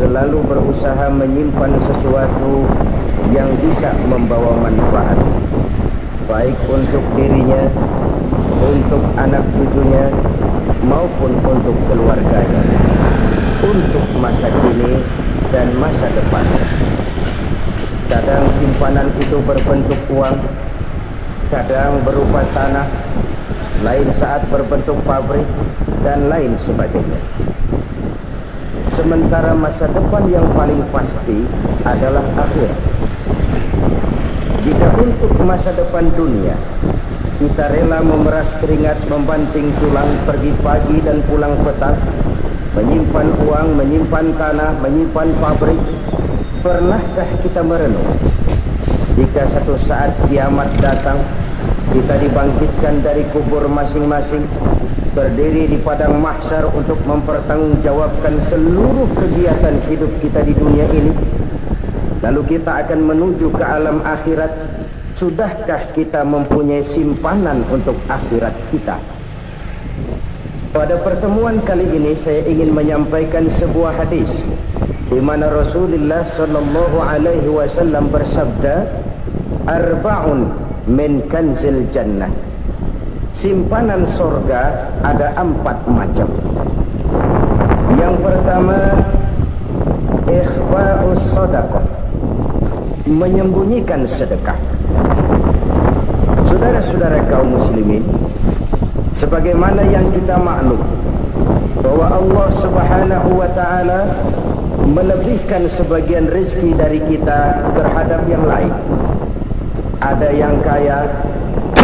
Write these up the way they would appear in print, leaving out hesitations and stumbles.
selalu berusaha menyimpan sesuatu yang bisa membawa manfaat, baik untuk dirinya, untuk anak cucunya, maupun untuk keluarganya, untuk masa kini dan masa depan. Kadang simpanan itu berbentuk uang, kadang berupa tanah, lain saat berbentuk pabrik, dan lain sebagainya. Sementara masa depan yang paling pasti adalah akhirat. Jika untuk masa depan dunia kita rela memeras keringat, membanting tulang, pergi pagi dan pulang petang, menyimpan uang, menyimpan tanah, menyimpan pabrik, pernahkah kita merenung jika satu saat kiamat datang, kita dibangkitkan dari kubur masing-masing, berdiri di padang mahsyar untuk mempertanggungjawabkan seluruh kegiatan hidup kita di dunia ini, lalu kita akan menuju ke alam akhirat. Sudahkah kita mempunyai simpanan untuk akhirat kita? Pada pertemuan kali ini saya ingin menyampaikan sebuah hadis di mana Rasulullah sallallahu alaihi wasallam bersabda, "Arba'un min kanzil jannah." Simpanan surga ada 4 macam. Yang pertama, ikhfa'us shadaqah, menyembunyikan sedekah. Saudara-saudara kaum muslimin, sebagaimana yang kita maklum bahwa Allah Subhanahu wa taala melebihkan sebagian rezeki dari kita terhadap yang lain. Ada yang kaya,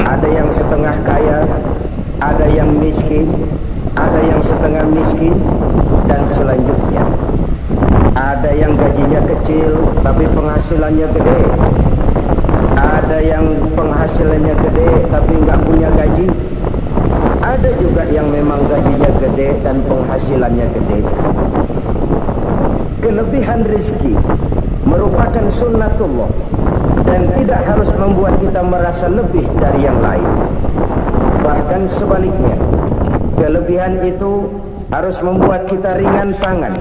ada yang setengah kaya, ada yang miskin, ada yang setengah miskin, dan selanjutnya. Ada yang gajinya kecil tapi penghasilannya gede. Ada yang penghasilannya gede tapi nggak punya gaji. Ada juga yang memang gajinya gede dan penghasilannya gede. Kelebihan rezeki merupakan sunnatullah dan tidak harus membuat kita merasa lebih dari yang lain. Bahkan sebaliknya, kelebihan itu harus membuat kita ringan tangan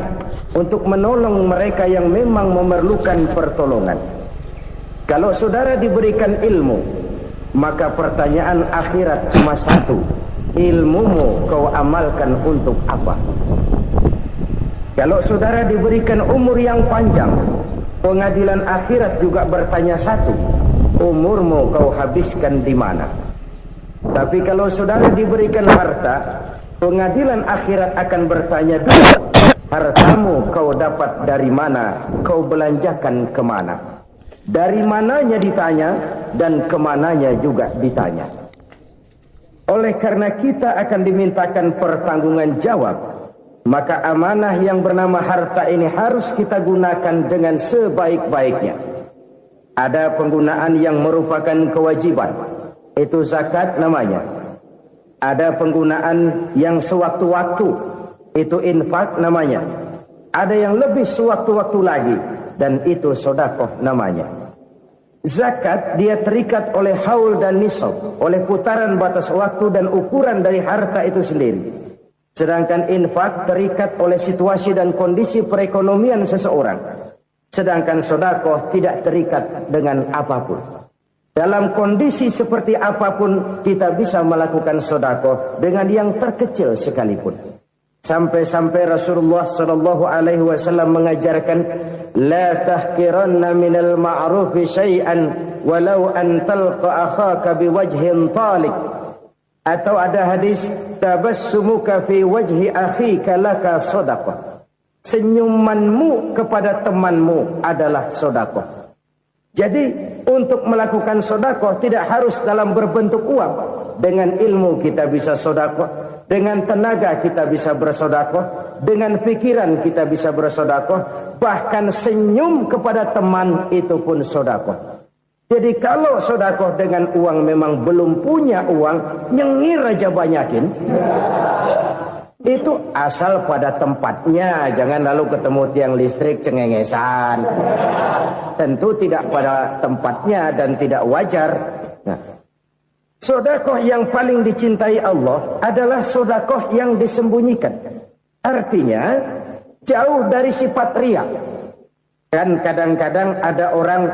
untuk menolong mereka yang memang memerlukan pertolongan. Kalau saudara diberikan ilmu, maka pertanyaan akhirat cuma satu: ilmumu kau amalkan untuk apa? Kalau saudara diberikan umur yang panjang, pengadilan akhirat juga bertanya satu: umurmu kau habiskan di mana? Tapi kalau saudara diberikan harta, pengadilan akhirat akan bertanya dua: hartamu kau dapat dari mana? Kau belanjakan kemana? Dari mananya ditanya, dan kemananya juga ditanya. Oleh karena kita akan dimintakan pertanggungan jawab, maka amanah yang bernama harta ini harus kita gunakan dengan sebaik-baiknya. Ada penggunaan yang merupakan kewajiban, itu zakat namanya. Ada penggunaan yang sewaktu-waktu, itu infak namanya. Ada yang lebih sewaktu-waktu lagi, dan itu sedekah namanya. Zakat dia terikat oleh haul dan nisab, oleh putaran batas waktu dan ukuran dari harta itu sendiri. Sedangkan infak terikat oleh situasi dan kondisi perekonomian seseorang. Sedangkan sedekah tidak terikat dengan apapun. Dalam kondisi seperti apapun kita bisa melakukan sedekah dengan yang terkecil sekalipun. Sampai-sampai Rasulullah sallallahu alaihi wasallam mengajarkan, la tahqiranna minal ma'rufi syai'an walau an talqa akhaka biwajhin talik. Atau ada hadis, tabassumuka fi wajhi akhika laka shadaqah. Senyumanmu kepada temanmu adalah sedekah. Jadi untuk melakukan sedekah tidak harus dalam berbentuk uang. Dengan ilmu kita bisa sedekah, dengan tenaga kita bisa bersedekah, dengan pikiran kita bisa bersedekah, bahkan senyum kepada teman itu pun sedekah. Jadi kalau sedekah dengan uang memang belum punya uang, nyengir aja banyakin. Itu asal pada tempatnya, jangan lalu ketemu tiang listrik cengengesan. Tentu tidak pada tempatnya dan tidak wajar. Nah, sedekah yang paling dicintai Allah adalah sedekah yang disembunyikan. Artinya, jauh dari sifat riya. Kan kadang-kadang ada orang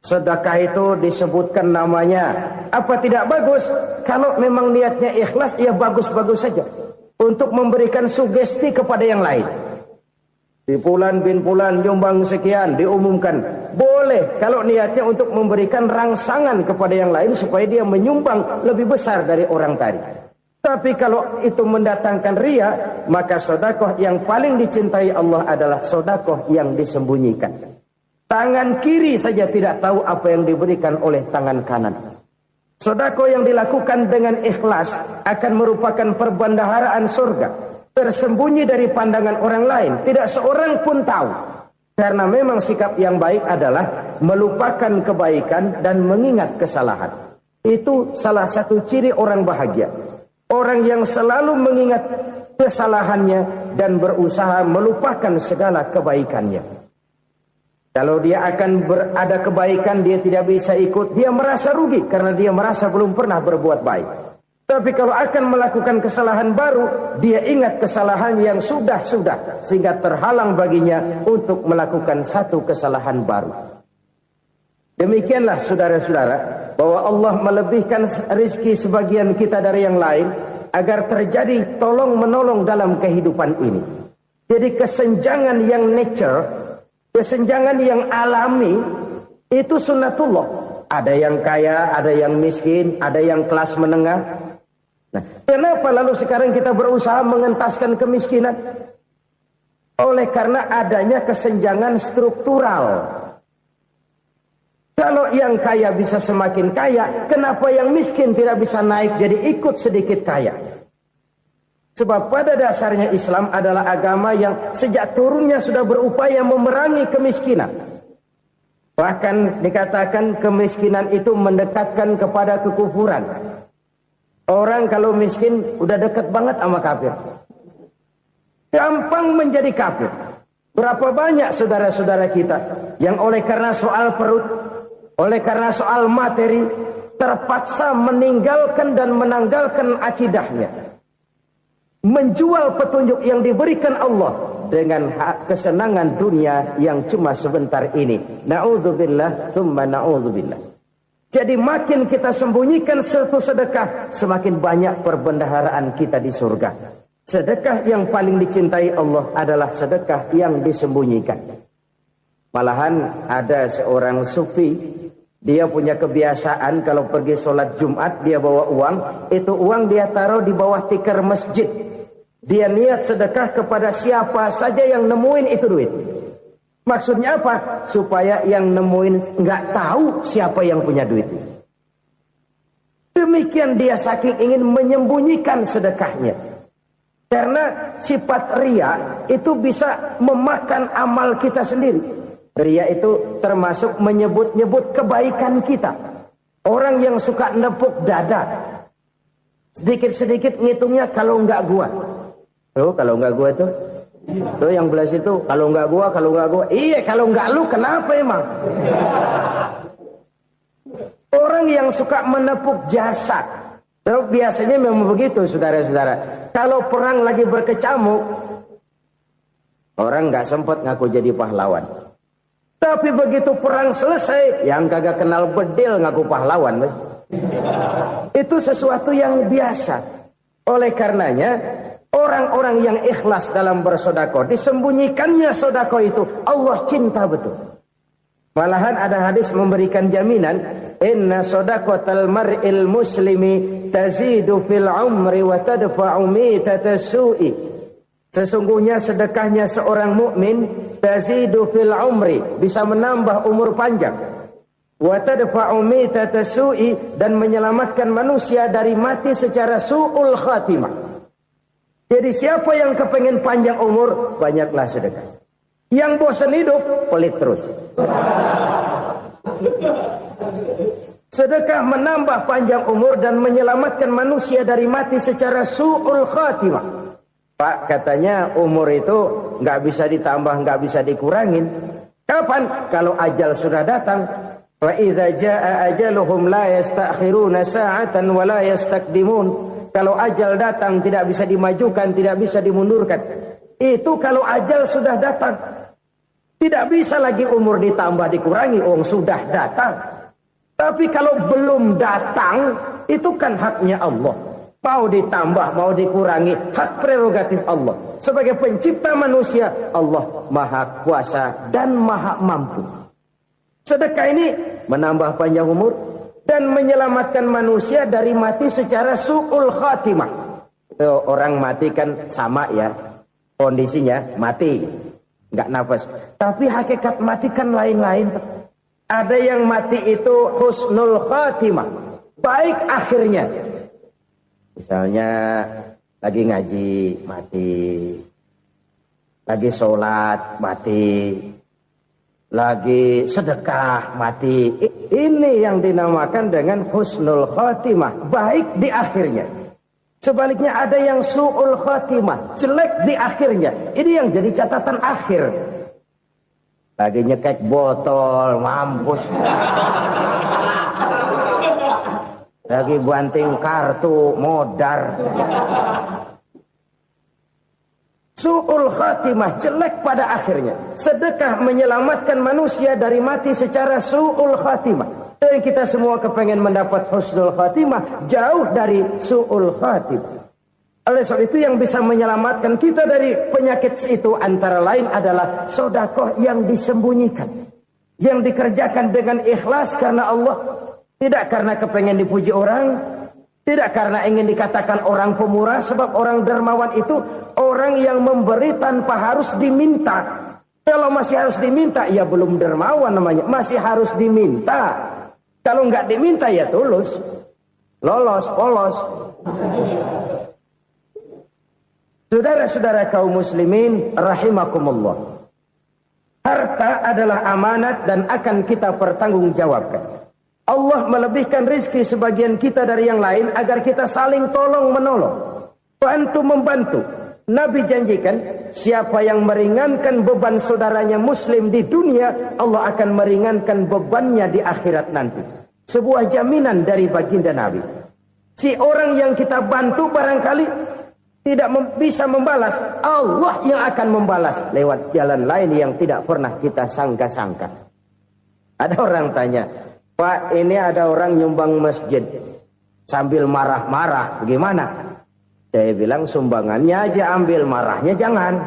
sedekah itu disebutkan namanya, apa tidak bagus? Kalau memang niatnya ikhlas, ya bagus-bagus saja. Untuk memberikan sugesti kepada yang lain. Di Fulan bin Fulan nyumbang sekian, diumumkan. Boleh kalau niatnya untuk memberikan rangsangan kepada yang lain supaya dia menyumbang lebih besar dari orang tadi. Tapi kalau itu mendatangkan riya, maka sedekah yang paling dicintai Allah adalah sedekah yang disembunyikan. Tangan kiri saja tidak tahu apa yang diberikan oleh tangan kanan. Sedekah yang dilakukan dengan ikhlas akan merupakan perbendaharaan surga, tersembunyi dari pandangan orang lain, tidak seorang pun tahu. Karena memang sikap yang baik adalah melupakan kebaikan dan mengingat kesalahan. Itu salah satu ciri orang bahagia. Orang yang selalu mengingat kesalahannya dan berusaha melupakan segala kebaikannya. Kalau dia akan ada kebaikan, dia tidak bisa ikut, dia merasa rugi karena dia merasa belum pernah berbuat baik. Tapi kalau akan melakukan kesalahan baru, dia ingat kesalahan yang sudah-sudah, sehingga terhalang baginya untuk melakukan satu kesalahan baru. Demikianlah saudara-saudara, bahwa Allah melebihkan rizki sebagian kita dari yang lain, agar terjadi tolong-menolong dalam kehidupan ini. Jadi kesenjangan yang nature, kesenjangan yang alami, itu sunnatullah. Ada yang kaya, ada yang miskin, ada yang kelas menengah. Nah, kenapa lalu sekarang kita berusaha mengentaskan kemiskinan? Oleh karena adanya kesenjangan struktural. Kalau yang kaya bisa semakin kaya, kenapa yang miskin tidak bisa naik jadi ikut sedikit kaya? Sebab pada dasarnya Islam adalah agama yang sejak turunnya sudah berupaya memerangi kemiskinan. Bahkan dikatakan kemiskinan itu mendekatkan kepada kekufuran. Orang kalau miskin udah dekat banget sama kafir. Gampang menjadi kafir. Berapa banyak saudara-saudara kita yang oleh karena soal perut, oleh karena soal materi, terpaksa meninggalkan dan menanggalkan akidahnya. Menjual petunjuk yang diberikan Allah dengan kesenangan dunia yang cuma sebentar ini. Na'udzubillah, summa na'udzubillah. Jadi makin kita sembunyikan satu sedekah, semakin banyak perbendaharaan kita di surga. Sedekah yang paling dicintai Allah adalah sedekah yang disembunyikan. Malahan ada seorang sufi, dia punya kebiasaan kalau pergi sholat Jumat dia bawa uang, itu uang dia taruh di bawah tikar masjid. Dia niat sedekah kepada siapa saja yang nemuin itu duit. Maksudnya apa? Supaya yang nemuin nggak tahu siapa yang punya duit. Demikian dia saking ingin menyembunyikan sedekahnya. Karena sifat riya itu bisa memakan amal kita sendiri. Riya itu termasuk menyebut-nyebut kebaikan kita. Orang yang suka nepuk dada, sedikit-sedikit ngitungnya kalau nggak gua. Tuh kalau nggak gua tuh. Tuh yang belas itu kalau nggak gua, kalau nggak gua. Iya kalau nggak lu kenapa emang? Orang yang suka menepuk jasad. Biasanya memang begitu saudara-saudara. Kalau perang lagi berkecamuk, orang nggak sempat ngaku jadi pahlawan. Tapi begitu perang selesai, yang kagak kenal bedil ngaku pahlawan, mas. Itu sesuatu yang biasa. Oleh karenanya, orang-orang yang ikhlas dalam bersedekah, disembunyikannya sedekah itu, Allah cinta betul. Malahan ada hadis memberikan jaminan, inna sedaqatal mar'il muslimi tazidu fil umri wa tadfa'u mitatas su'i. Sesungguhnya sedekahnya seorang mukmin tazidu fil umri, bisa menambah umur panjang. Wa tadfa'u mitatas su'i, dan menyelamatkan manusia dari mati secara su'ul khatimah. Jadi siapa yang kepengen panjang umur, banyaklah sedekah. Yang bosan hidup, pelit terus. Sedekah menambah panjang umur dan menyelamatkan manusia dari mati secara su'ul khatimah. Pak, katanya umur itu nggak bisa ditambah, nggak bisa dikurangin. Kapan? Kalau ajal sudah datang. Wa idza jaa ajaluhum la yastakhiruna sa'atan wa la yastaqdimun. Kalau ajal datang tidak bisa dimajukan, tidak bisa dimundurkan. Itu kalau ajal sudah datang. Tidak bisa lagi umur ditambah dikurangi, sudah datang. Tapi kalau belum datang, itu kan haknya Allah. Mau ditambah, mau dikurangi, hak prerogatif Allah. Sebagai pencipta manusia, Allah Maha Kuasa dan Maha Mampu. Sedekah ini menambah panjang umur dan menyelamatkan manusia dari mati secara su'ul khatimah. Orang mati kan sama ya, kondisinya mati, nggak nafas. Tapi hakikat mati kan lain-lain. Ada yang mati itu husnul khatimah, baik akhirnya. Misalnya lagi ngaji mati, lagi sholat mati, lagi sedekah mati. Ini yang dinamakan dengan husnul khatimah, baik di akhirnya. Sebaliknya ada yang su'ul khatimah, jelek di akhirnya. Ini yang jadi catatan akhir. Lagi nyekek botol, mampus. Lagi banting kartu, modar. Su'ul khatimah, jelek pada akhirnya. Sedekah menyelamatkan manusia dari mati secara su'ul khatimah. Dan kita semua kepengen mendapat husnul khatimah, jauh dari su'ul khatimah. Oleh sebab itu yang bisa menyelamatkan kita dari penyakit itu antara lain adalah sedekah yang disembunyikan, yang dikerjakan dengan ikhlas karena Allah, tidak karena kepengen dipuji orang, tidak karena ingin dikatakan orang pemurah. Sebab orang dermawan itu orang yang memberi tanpa harus diminta. Kalau masih harus diminta, ya belum dermawan namanya, masih harus diminta. Kalau nggak diminta ya tulus, lolos, polos. Saudara-saudara kaum muslimin rahimakumullah. Harta adalah amanat dan akan kita pertanggungjawabkan. Allah melebihkan rizki sebagian kita dari yang lain agar kita saling tolong menolong, bantu membantu. Nabi janjikan siapa yang meringankan beban saudaranya muslim di dunia, Allah akan meringankan bebannya di akhirat nanti. Sebuah jaminan dari baginda Nabi. Si orang yang kita bantu barangkali tidak bisa membalas, Allah yang akan membalas lewat jalan lain yang tidak pernah kita sangka-sangka. Ada orang tanya, Pak, ini ada orang nyumbang masjid sambil marah-marah, gimana? Saya bilang sumbangannya aja ambil, marahnya jangan.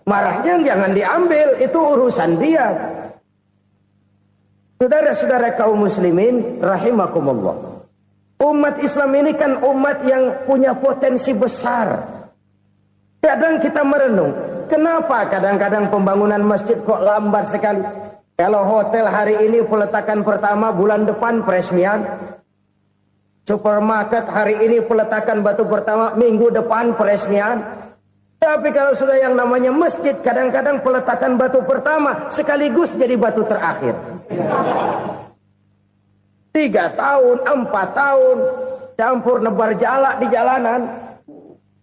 Marahnya jangan diambil, itu urusan dia. Saudara-saudara kaum muslimin rahimakumullah. Umat Islam ini kan umat yang punya potensi besar. Kadang kita merenung, kenapa kadang-kadang pembangunan masjid kok lambat sekali? Kalau hotel hari ini peletakan pertama, bulan depan peresmian. Supermarket hari ini peletakan batu pertama, minggu depan peresmian. Tapi kalau sudah yang namanya masjid, kadang-kadang peletakan batu pertama sekaligus jadi batu terakhir. 3 tahun, 4 tahun, campur nebar jalak di jalanan,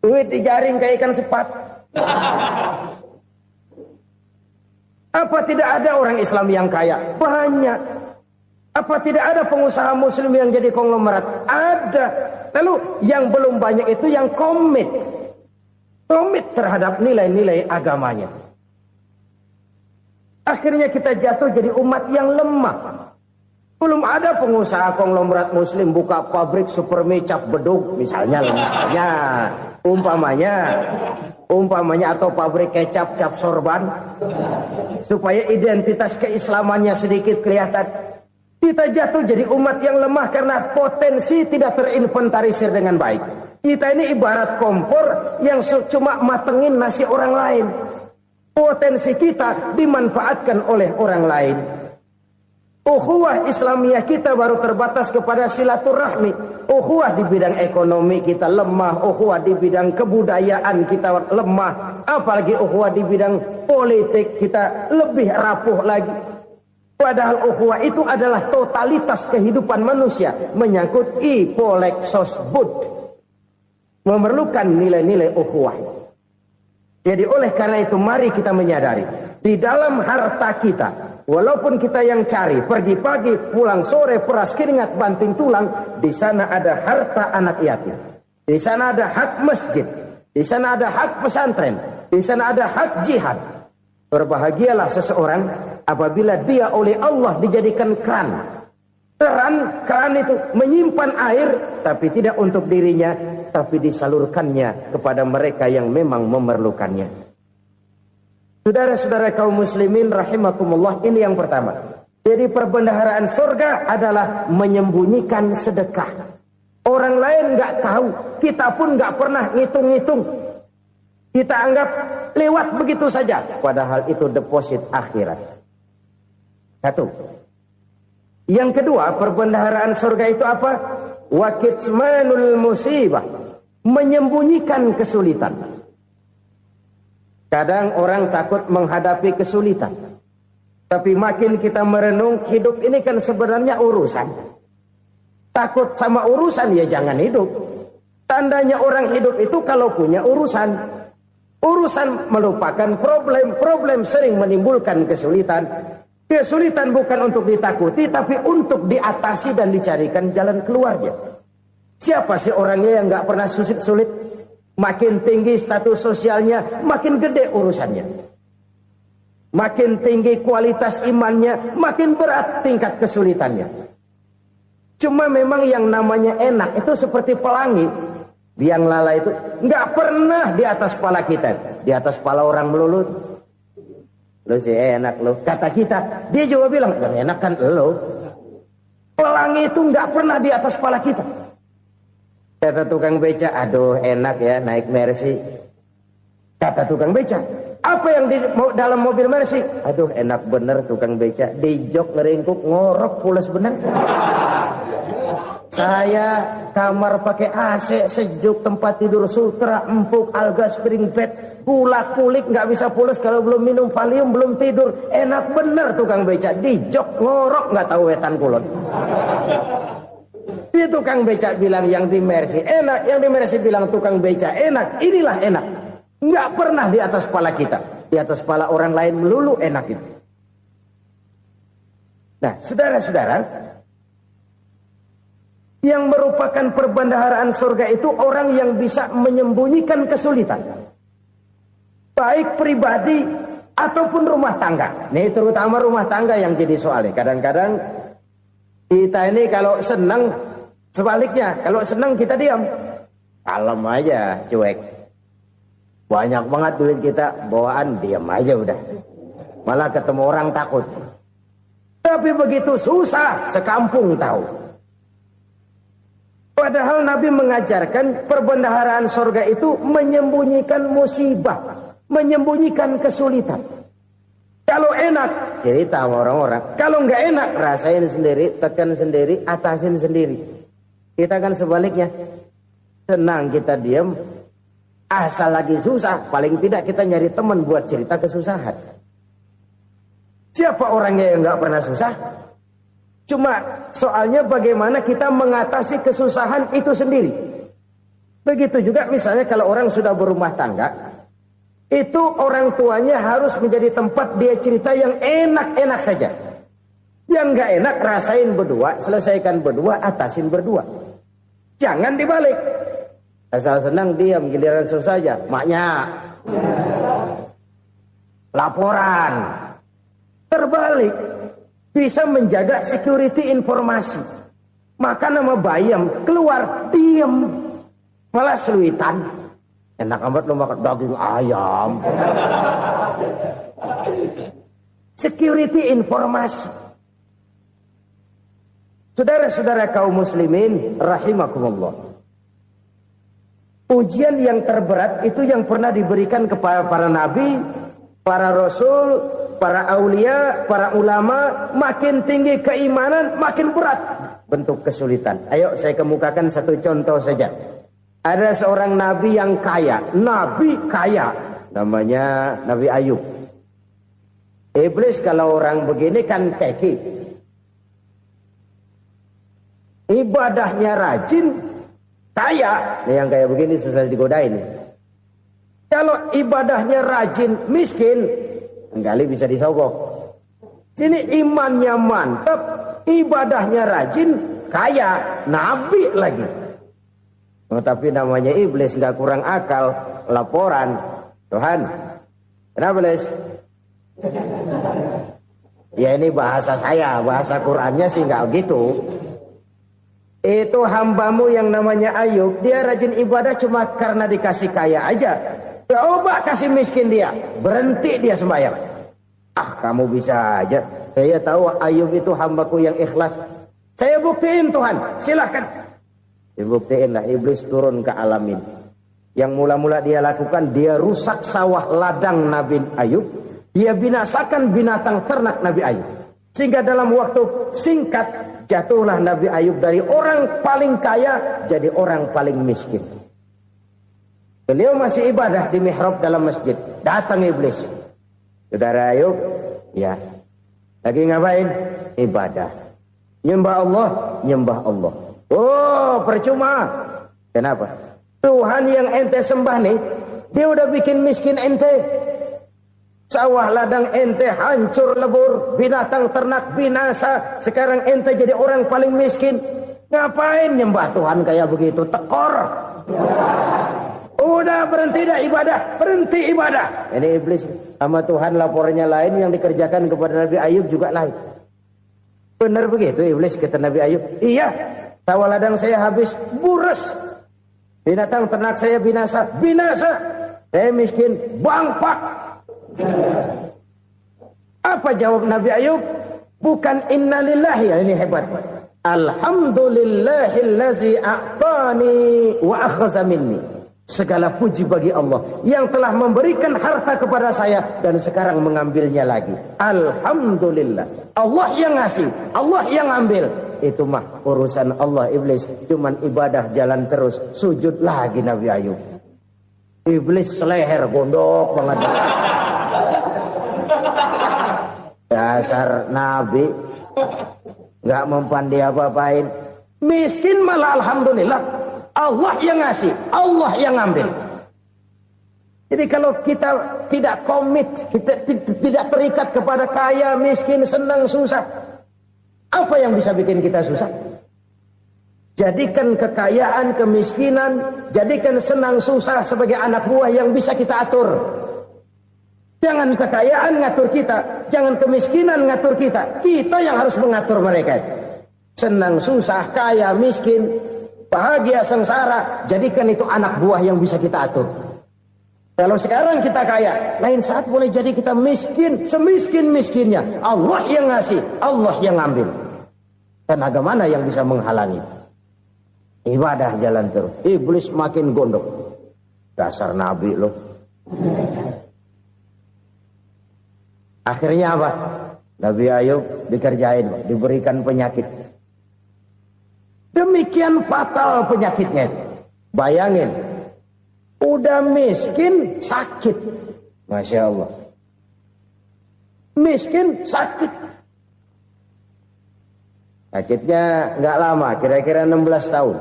duit dijaring kayak ikan sepat. Apa tidak ada orang Islam yang kaya? Banyak. Apa tidak ada pengusaha muslim yang jadi konglomerat? Ada. Lalu yang belum banyak itu yang komit terhadap nilai-nilai agamanya. Akhirnya kita jatuh jadi umat yang lemah. Belum ada pengusaha konglomerat muslim buka pabrik supermi cap bedug misalnya umpamanya atau pabrik kecap cap sorban supaya identitas keislamannya sedikit kelihatan. Kita jatuh jadi umat yang lemah karena potensi tidak terinventarisir dengan baik. Kita ini ibarat kompor yang cuma matengin nasi orang lain. Potensi kita dimanfaatkan oleh orang lain. Ukhuwah Islamiyah kita baru terbatas kepada silaturahmi. Ukhuwah di bidang ekonomi kita lemah, ukhuwah di bidang kebudayaan kita lemah, apalagi ukhuwah di bidang politik kita lebih rapuh lagi. Padahal ukhuwah itu adalah totalitas kehidupan manusia, menyangkut ipolek sosbud, memerlukan nilai-nilai ukhuwah. Jadi oleh karena itu mari kita menyadari di dalam harta kita, walaupun kita yang cari, pergi pagi, pulang sore, peras keringat, banting tulang, di sana ada harta anak yatim. Di sana ada hak masjid. di sana ada hak pesantren, di sana ada hak jihad. Berbahagialah seseorang apabila dia oleh Allah dijadikan keran. Keran itu menyimpan air, tapi tidak untuk dirinya, tapi disalurkannya kepada mereka yang memang memerlukannya. Saudara-saudara kaum muslimin rahimakumullah, ini yang pertama. Jadi perbendaharaan surga adalah menyembunyikan sedekah. Orang lain nggak tahu, kita pun nggak pernah ngitung-ngitung. Kita anggap lewat begitu saja, padahal itu deposit akhirat. Satu. Yang kedua, perbendaharaan surga itu apa? Wa kitmanul musibah, menyembunyikan kesulitan. Kadang orang takut menghadapi kesulitan, tapi makin kita merenung, hidup ini kan sebenarnya urusan. Takut sama urusan, ya jangan hidup. Tandanya orang hidup itu kalau punya urusan. Urusan melupakan problem. Problem sering menimbulkan kesulitan. Kesulitan bukan untuk ditakuti, tapi untuk diatasi dan dicarikan jalan keluarnya. Siapa sih orangnya yang gak pernah sulit-sulit? Makin tinggi status sosialnya, makin gede urusannya. Makin tinggi kualitas imannya, makin berat tingkat kesulitannya. Cuma memang yang namanya enak itu seperti pelangi. Biang lala itu nggak pernah di atas kepala kita, di atas kepala orang melulu. Lo sih enak lo, kata kita. Dia juga bilang yang enak kan lo. Pelangi itu nggak pernah di atas kepala kita. Kata tukang beca, aduh enak ya naik Mercy. Kata tukang beca, apa yang di dalam mobil Mercy? Aduh enak bener tukang beca, di jok ngeringkuk ngorok pules bener. Saya kamar pakai AC, sejuk, tempat tidur sutra, empuk, alga, spring bed, pulak kulik, nggak bisa pules kalau belum minum Valium, belum tidur. Enak bener tukang beca, di jok ngorok nggak tahu wetan kulon. Si tukang beca bilang yang di Mercy enak, yang di Mercy bilang tukang beca enak. Inilah enak, nggak pernah di atas kepala kita, di atas kepala orang lain melulu enak itu. Nah, saudara-saudara, yang merupakan perbendaharaan surga itu orang yang bisa menyembunyikan kesulitan, baik pribadi ataupun rumah tangga. Nih terutama rumah tangga yang jadi soalnya. Kadang-kadang kita ini kalau senang, sebaliknya kalau senang kita diam, kalem aja, cuek. Banyak banget duit kita bawaan, diam aja udah. Malah ketemu orang takut. Tapi begitu susah, sekampung tahu. Padahal Nabi mengajarkan perbendaharaan surga itu menyembunyikan musibah, menyembunyikan kesulitan. Kalau enak, cerita sama orang-orang. Kalau nggak enak, rasain sendiri, tekan sendiri, atasin sendiri. Kita kan sebaliknya. Senang kita diam, asal lagi susah, paling tidak kita nyari teman buat cerita kesusahan. Siapa orangnya yang nggak pernah susah? Cuma soalnya bagaimana kita mengatasi kesusahan itu sendiri. Begitu juga misalnya kalau orang sudah berumah tangga, itu orang tuanya harus menjadi tempat dia cerita yang enak-enak saja. Yang nggak enak rasain berdua, selesaikan berdua, atasin berdua. Jangan dibalik. Asal senang diam, giliran susah saja. Maknya laporan. Terbalik. Bisa menjaga security informasi. Maka nama bayam keluar diam, malah seluitan. Enak amat lo makan daging ayam. Security informasi. Saudara-saudara kaum muslimin rahimakumullah. Ujian yang terberat itu yang pernah diberikan kepada para nabi, para rasul, para aulia, para ulama. Makin tinggi keimanan, makin berat bentuk kesulitan. Ayo saya kemukakan satu contoh saja. Ada seorang nabi yang kaya, nabi kaya, namanya Nabi Ayub. Iblis kalau orang begini kan keki, ibadahnya rajin, kaya. Nih yang kayak begini susah digodain. Kalau ibadahnya rajin, miskin, kali bisa disogok. Sini imannya mantap, ibadahnya rajin, kaya, nabi lagi. Tapi namanya iblis, nggak kurang akal. Laporan, Tuhan, kenapa Les? Ya ini bahasa saya, bahasa Qurannya sih nggak gitu. Itu hambamu yang namanya Ayub, dia rajin ibadah cuma karena dikasih kaya aja. Coba kasih miskin dia, berhenti dia sembahyang. Ah, kamu bisa aja. Saya tahu Ayub itu hambaku yang ikhlas. Saya buktiin Tuhan, silahkan. Dibuktiin lah, iblis turun ke alam ini. Yang mula-mula dia lakukan, dia rusak sawah ladang Nabi Ayub. Dia binasakan binatang ternak Nabi Ayub. Sehingga dalam waktu singkat, jatuhlah Nabi Ayub dari orang paling kaya jadi orang paling miskin. Beliau masih ibadah di mihrab dalam masjid. Datang iblis. Saudara Ayub, ya, lagi ngapain? Ibadah. Nyembah Allah, nyembah Allah. Oh, percuma. Kenapa? Tuhan yang ente sembah nih, dia udah bikin miskin ente. Sawah ladang ente hancur lebur, binatang ternak binasa. Sekarang ente jadi orang paling miskin. Ngapain nyembah Tuhan kayak begitu? Tekor. Udah berhenti dah ibadah, berhenti ibadah. Ini iblis sama Tuhan laporannya lain, yang dikerjakan kepada Nabi Ayub juga lain. Benar begitu iblis kata Nabi Ayub? Iya, sawah ladang saya habis, buras. Binatang ternak saya binasa, binasa. Saya miskin, bangpak. Apa jawab Nabi Ayub? Bukan innalillahi, ya ini hebat. Alhamdulillahillazi a'tani wa akhadha minni. Segala puji bagi Allah yang telah memberikan harta kepada saya dan sekarang mengambilnya lagi. Alhamdulillah. Allah yang ngasih, Allah yang ambil. Itu mah urusan Allah. Iblis cuman ibadah jalan terus, sujud lagi Nabi Ayub. Iblis seleher gondok banget. Dasar Nabi nggak mempan dia apa-apain. Miskin malah alhamdulillah. Allah yang ngasih, Allah yang ambil. Jadi kalau kita tidak komit, kita tidak terikat kepada kaya, miskin, senang, susah, apa yang bisa bikin kita susah? Jadikan kekayaan, kemiskinan, jadikan senang, susah sebagai anak buah yang bisa kita atur. Jangan kekayaan ngatur kita, jangan kemiskinan ngatur kita. Kita yang harus mengatur mereka. Senang, susah, kaya, miskin, bahagia, sengsara, jadikan itu anak buah yang bisa kita atur. Kalau sekarang kita kaya, lain saat boleh jadi kita miskin, semiskin-miskinnya. Allah yang ngasih, Allah yang ngambil. Tenaga mana yang bisa menghalangi? Ibadah jalan terus. Iblis makin gondok. Dasar Nabi loh. Akhirnya apa? Nabi Ayub dikerjain, diberikan penyakit. Demikian fatal penyakitnya. Bayangin, udah miskin sakit. Masya Allah. Miskin sakit. Sakitnya nggak lama, kira-kira 16 tahun.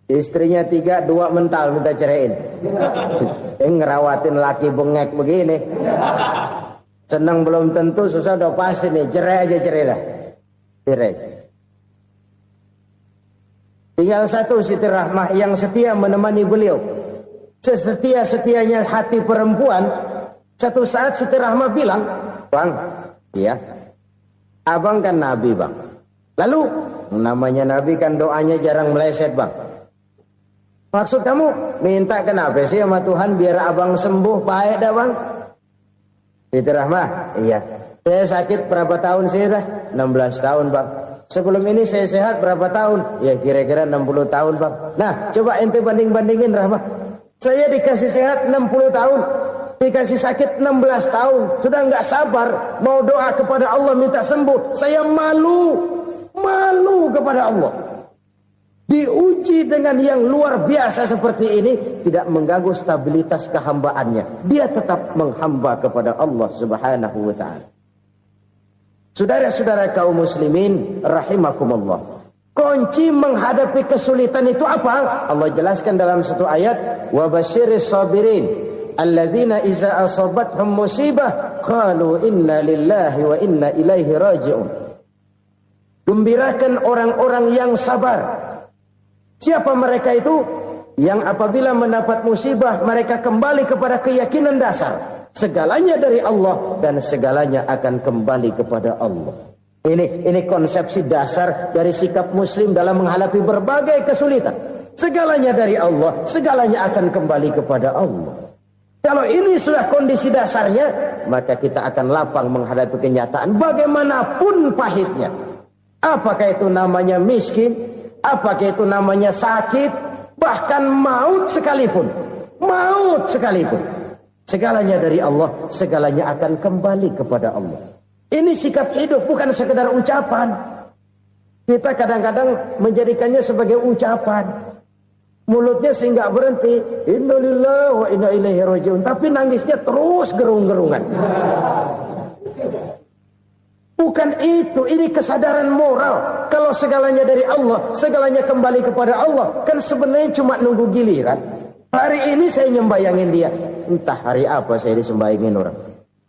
Istrinya 3, 2 mental minta ceraiin. Ngerawatin laki bengek begini. Senang belum tentu, susah udah pasti nih. Cerai aja, cerai dah. Cerai. Tinggal satu Siti Rahmah yang setia menemani beliau. Sesetia-setianya hati perempuan. Satu saat Siti Rahmah bilang, "Bang, iya, abang kan Nabi bang. Lalu namanya Nabi kan doanya jarang meleset bang. Maksud kamu minta kenapa sih sama Tuhan biar abang sembuh baik dah bang?" Siti Rahmah, iya. Saya sakit berapa tahun sih dah? 16 tahun bang. Sebelum ini saya sehat berapa tahun? Ya kira-kira 60 tahun bang. Nah coba ente banding-bandingin Rahmah. Saya dikasih sehat 60 tahun. Dikasih sakit 16 tahun. Sudah nggak sabar mau doa kepada Allah minta sembuh. Saya malu kepada Allah. Diuji dengan yang luar biasa seperti ini, tidak mengganggu stabilitas kehambaannya. Dia tetap menghamba kepada Allah Subhanahu wa ta'ala. Saudara-saudara kaum muslimin rahimakumullah. Kunci menghadapi kesulitan itu apa? Allah jelaskan dalam satu ayat, wa basyiris sabirin alladzina iza asabathum musibah qalu inna lillahi wa inna ilaihi raji'un. Gembirakan orang-orang yang sabar Siapa mereka itu? Yang apabila mendapat musibah mereka kembali kepada keyakinan dasar, segalanya dari Allah dan segalanya akan kembali kepada Allah. Ini konsepsi dasar dari sikap muslim dalam menghadapi berbagai kesulitan. Segalanya dari Allah, segalanya akan kembali kepada Allah. Kalau ini sudah kondisi dasarnya, maka kita akan lapang menghadapi kenyataan bagaimanapun pahitnya. Apakah itu namanya miskin, apakah itu namanya sakit, bahkan maut sekalipun. Maut sekalipun. Segalanya dari Allah, segalanya akan kembali kepada Allah. Ini sikap hidup, bukan sekedar ucapan. Kita kadang-kadang menjadikannya sebagai ucapan. Mulutnya sehingga berhenti, innalillahi wa inna ilaihi rajiun, tapi nangisnya terus gerung-gerungan. Bukan itu, ini kesadaran moral. Kalau segalanya dari Allah, segalanya kembali kepada Allah, kan sebenarnya cuma nunggu giliran. Hari ini saya nyembayangin dia, entah hari apa saya disembayangin orang.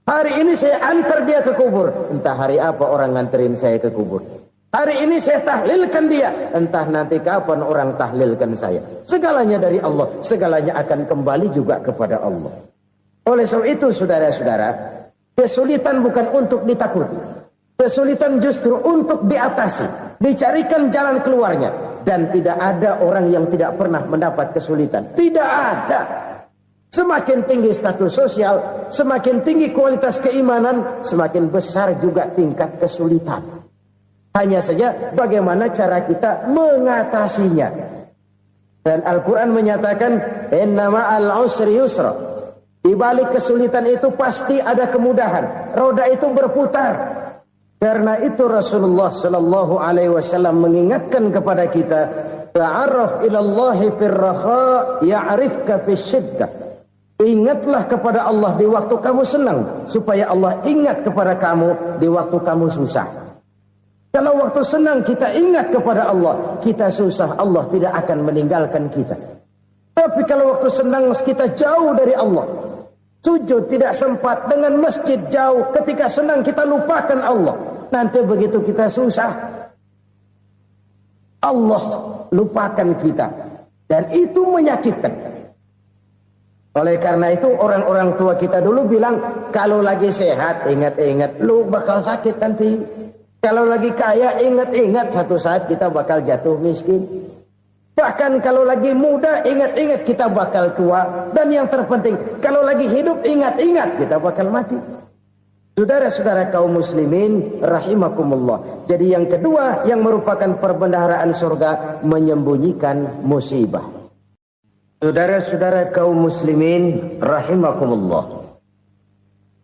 Hari ini saya antar dia ke kubur, entah hari apa orang nganterin saya ke kubur. Hari ini saya tahlilkan dia, entah nanti kapan orang tahlilkan saya. Segalanya dari Allah, segalanya akan kembali juga kepada Allah. Oleh sebab itu saudara-saudara, kesulitan bukan untuk ditakuti. Kesulitan justru untuk diatasi, dicarikan jalan keluarnya. Dan tidak ada orang yang tidak pernah mendapat kesulitan. Tidak ada. Semakin tinggi status sosial, semakin tinggi kualitas keimanan, semakin besar juga tingkat kesulitan. Hanya saja bagaimana cara kita mengatasinya. Dan Al-Quran menyatakan, inna ma'al usri yusra. Di balik kesulitan itu pasti ada kemudahan. Roda itu berputar. Karena itu Rasulullah sallallahu alaihi wasallam mengingatkan kepada kita, ta'arraf ilallahi firraha ya'rifka fisyiddah. Ingatlah kepada Allah di waktu kamu senang, supaya Allah ingat kepada kamu di waktu kamu susah. Kalau waktu senang kita ingat kepada Allah, kita susah, Allah tidak akan meninggalkan kita. Tapi kalau waktu senang kita jauh dari Allah, sujud tidak sempat, dengan masjid jauh, ketika senang kita lupakan Allah. Nanti begitu kita susah, Allah lupakan kita. Dan itu menyakitkan. Oleh karena itu orang-orang tua kita dulu bilang, kalau lagi sehat ingat-ingat, lu bakal sakit nanti. Kalau lagi kaya ingat-ingat, satu saat kita bakal jatuh miskin. Bahkan kalau lagi muda ingat-ingat kita bakal tua. Dan yang terpenting, kalau lagi hidup ingat-ingat kita bakal mati. Saudara-saudara kaum muslimin rahimakumullah. Jadi yang kedua yang merupakan perbendaharaan surga, menyembunyikan musibah. Saudara-saudara kaum muslimin rahimakumullah.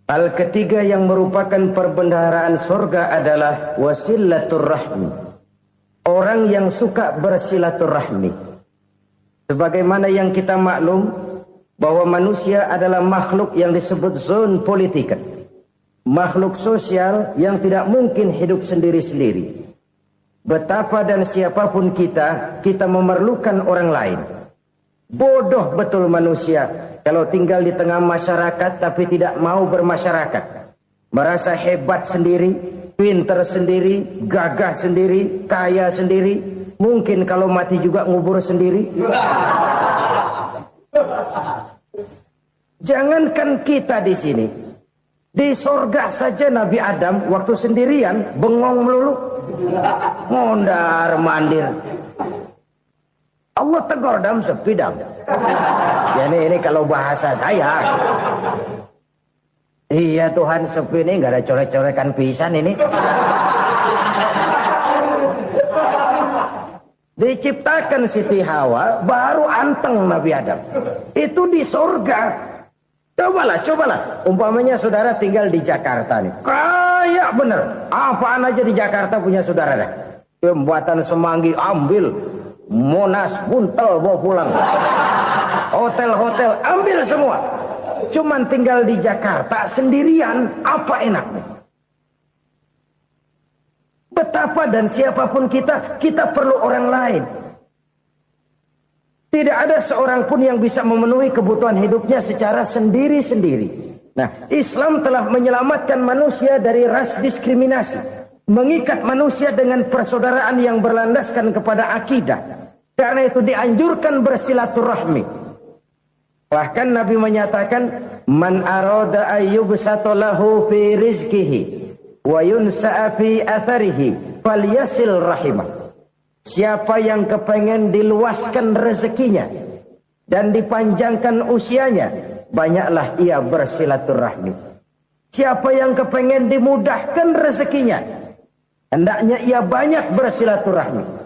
Hal ketiga yang merupakan perbendaharaan surga adalah wasilatur rahmi. Orang yang suka bersilaturahmi. Sebagaimana yang kita maklum bahwa manusia adalah makhluk yang disebut zon politika. Makhluk sosial yang tidak mungkin hidup sendiri-sendiri. Betapa dan siapapun kita memerlukan orang lain. Bodoh betul manusia kalau tinggal di tengah masyarakat tapi tidak mau bermasyarakat. Merasa hebat sendiri, pinter sendiri, gagah sendiri, kaya sendiri. Mungkin kalau mati juga ngubur sendiri. Jangankan kita di sini, di sorga saja Nabi Adam waktu sendirian bengong melulu, ngondar mandir. Allah tegur dam sepi dam. Ya ini kalau bahasa saya. Iya Tuhan sepi ini, nggak ada coret-corekan pisan ini. Diciptakan Siti Hawa, baru anteng Nabi Adam. Itu di sorga. Cobalah. Umpamanya saudara tinggal di Jakarta nih. Kayak bener. Apaan aja di Jakarta punya saudara dah. Jembatan Semanggi ambil. Monas, Buntel bawa pulang. Hotel-hotel ambil semua. Cuman tinggal di Jakarta sendirian, apa enaknya? Betapa dan siapapun kita perlu orang lain. Tidak ada seorang pun yang bisa memenuhi kebutuhan hidupnya secara sendiri-sendiri. Nah, Islam telah menyelamatkan manusia dari ras diskriminasi. Mengikat manusia dengan persaudaraan yang berlandaskan kepada akidah. Karena itu dianjurkan bersilaturahmi. Bahkan Nabi menyatakan, man arada ayyubsata lahu fi rizqihi wa yunsa'a fi atharihi falyasil rahimah. Siapa yang kepengen diluaskan rezekinya dan dipanjangkan usianya, banyaklah ia bersilaturahmi. Siapa yang kepengen dimudahkan rezekinya, hendaknya ia banyak bersilaturahmi.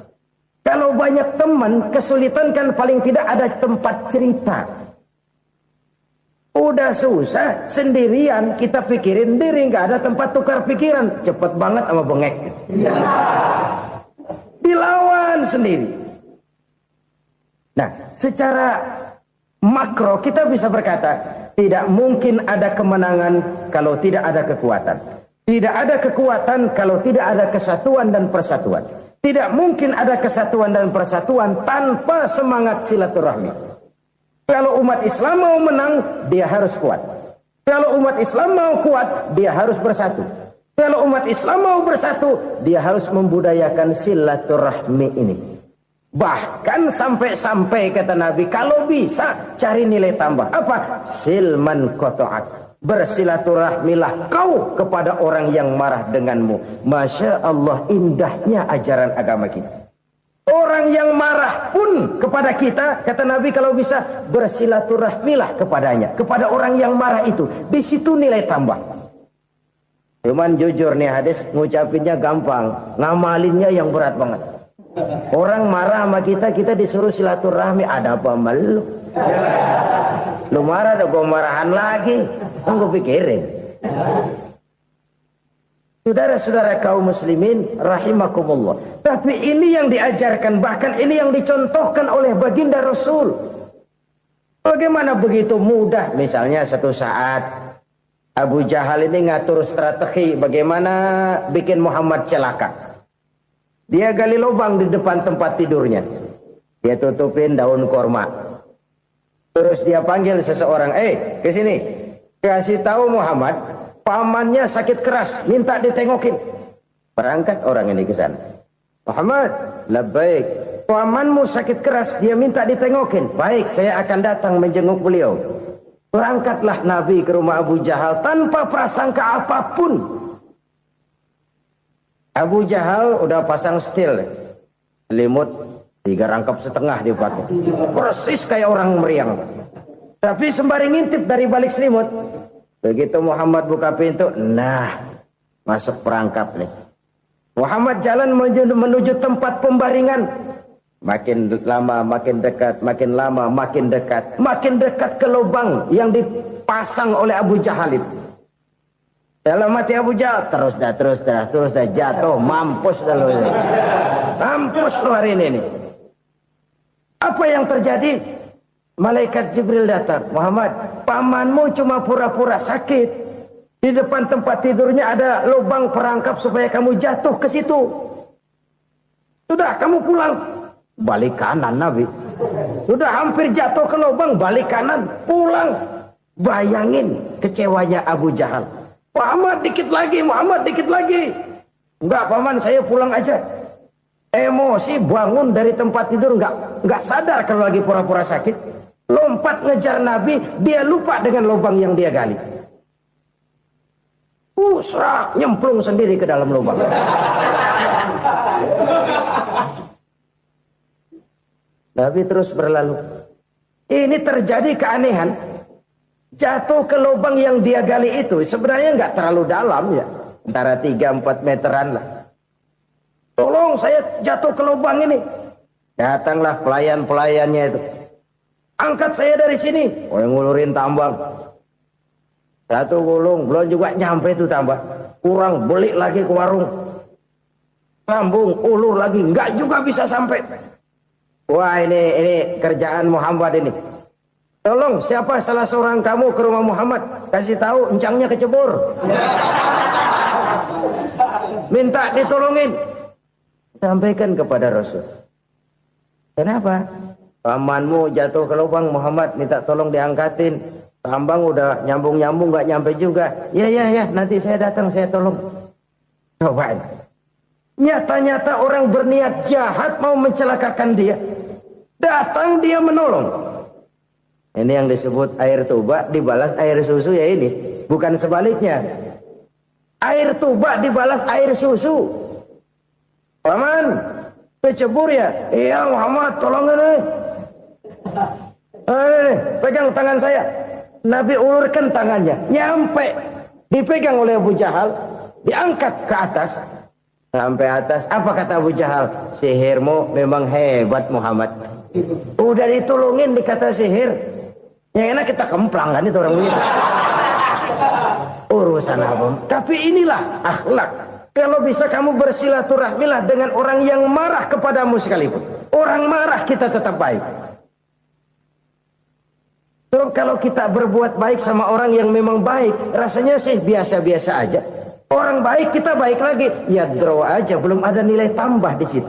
Kalau banyak teman, kesulitan kan paling tidak ada tempat cerita. Udah susah, sendirian kita pikirin diri, nggak ada tempat tukar pikiran. Cepet banget sama bengek. Dilawan sendiri. Nah, secara makro kita bisa berkata, tidak mungkin ada kemenangan kalau tidak ada kekuatan. Tidak ada kekuatan kalau tidak ada kesatuan dan persatuan. Tidak mungkin ada kesatuan dan persatuan tanpa semangat silaturahmi. Kalau umat Islam mau menang, dia harus kuat. Kalau umat Islam mau kuat, dia harus bersatu. Kalau umat Islam mau bersatu, dia harus membudayakan silaturahmi ini. Bahkan sampai-sampai kata Nabi, kalau bisa cari nilai tambah. Apa? Silman qata'ak. Bersilaturahmilah kau kepada orang yang marah denganmu. Masya Allah, indahnya ajaran agama kita. Orang yang marah pun kepada kita, kata Nabi, kalau bisa bersilaturahmilah kepadanya, kepada orang yang marah itu. Di situ nilai tambah. Cuman jujur nih hadis, ngucapinnya gampang, ngamalinnya yang berat banget. Orang marah sama kita, kita disuruh silaturahmi, ada apa malu? Lu marah, ada gua marahan lagi. Tunggu pikirin. Saudara-saudara kaum muslimin rahimakumullah. Tapi ini yang diajarkan, bahkan ini yang dicontohkan oleh baginda Rasul. Bagaimana begitu mudah? Misalnya satu saat Abu Jahal ini ngatur strategi bagaimana bikin Muhammad celaka. Dia gali lubang di depan tempat tidurnya. Dia tutupin daun korma. Terus dia panggil seseorang, ke sini. Kasih tahu Muhammad, pamannya sakit keras, minta ditengokin. Berangkat orang ini ke sana. Muhammad, labbaik. Pamanmu sakit keras, dia minta ditengokin. Baik, saya akan datang menjenguk beliau. Berangkatlah Nabi ke rumah Abu Jahal tanpa prasangka apapun. Abu Jahal udah pasang setil, selimut 3 rangkap setengah dipakai. Persis kayak orang meriang. Tapi sembari ngintip dari balik selimut. Begitu Muhammad buka pintu, nah, masuk perangkap nih. Muhammad jalan menuju tempat pembaringan. Makin lama makin dekat, makin lama makin dekat. Makin dekat ke lubang yang dipasang oleh Abu Jahal itu. Dalam hati Abu Jahal, terus dah jatuh, mampus dah lu ini. Mampus lu hari ini nih. Apa yang terjadi? Malaikat Jibril datang. Muhammad, pamanmu cuma pura-pura sakit. Di depan tempat tidurnya ada lubang perangkap supaya kamu jatuh ke situ. Sudah, kamu pulang. Balik kanan Nabi. Sudah hampir jatuh ke lubang, balik kanan, pulang. Bayangin kecewanya Abu Jahal. Muhammad dikit lagi, Muhammad dikit lagi. Enggak paman, saya pulang aja. Emosi bangun dari tempat tidur, enggak sadar kalau lagi pura-pura sakit. Lompat ngejar Nabi, dia lupa dengan lubang yang dia gali. Serak, nyemplung sendiri ke dalam lubang. Nabi terus berlalu. Ini terjadi keanehan. Jatuh ke lubang yang dia gali itu sebenarnya nggak terlalu dalam ya, antara 3-4 meteran lah. Tolong saya jatuh ke lubang ini. Datanglah pelayan-pelayannya itu. Angkat saya dari sini. Oh, yang ngulurin tambang. Satu gulung, belum juga nyampe itu tambang. Kurang, beli lagi ke warung. Sambung, ulur lagi, nggak juga bisa sampai. Wah, ini kerjaan Muhammad ini. Tolong, siapa salah seorang kamu ke rumah Muhammad, kasih tahu encangnya kecebur. Minta ditolongin. Sampaikan kepada Rasul. Kenapa? Pamanmu jatuh ke lubang, Muhammad minta tolong diangkatin. Tambang udah nyambung-nyambung nggak nyampe juga. Ya, nanti saya datang, saya tolong. Coba. Nyata-nyata orang berniat jahat mau mencelakakan dia. Datang dia menolong. Ini yang disebut air tuba dibalas air susu ya ini. Bukan sebaliknya. Air tuba dibalas air susu. Paman, kecebur ya? Iya Muhammad, tolong ini. Pegang tangan saya. Nabi ulurkan tangannya. Nyampe. Dipegang oleh Abu Jahal. Diangkat ke atas. Sampai atas. Apa kata Abu Jahal? Sihirmu memang hebat Muhammad. Udah ditolongin dikata sihir. Yang enak kita kemplang kan itu orang begitu. Urusan apa? Tapi inilah akhlak. Kalau bisa kamu bersilaturahmilah dengan orang yang marah kepadamu sekalipun. Orang marah kita tetap baik. So, kalau kita berbuat baik sama orang yang memang baik, rasanya sih biasa-biasa aja. Orang baik kita baik lagi, ya draw aja, belum ada nilai tambah di situ.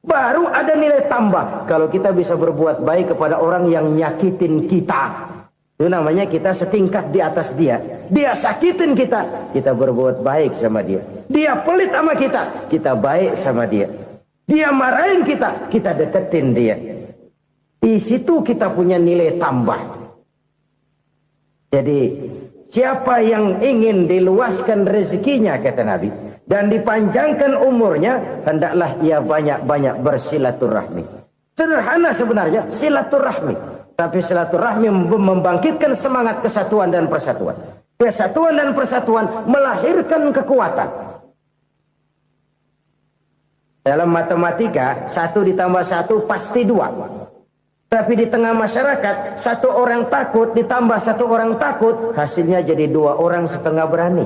Baru ada nilai tambah kalau kita bisa berbuat baik kepada orang yang nyakitin kita. Itu namanya kita setingkat di atas dia. Dia sakitin kita, kita berbuat baik sama dia. Dia pelit sama kita, kita baik sama dia. Dia marahin kita, kita deketin dia. Di situ kita punya nilai tambah. Jadi siapa yang ingin diluaskan rezekinya kata Nabi dan dipanjangkan umurnya, hendaklah ia banyak-banyak bersilaturahmi. Sederhana sebenarnya silaturahmi. Tapi silaturahmi membangkitkan semangat kesatuan dan persatuan. Kesatuan dan persatuan melahirkan kekuatan. Dalam matematika, 1 ditambah 1 pasti 2. Tapi di tengah masyarakat, 1 orang takut ditambah 1 orang takut, hasilnya jadi 2 orang setengah berani.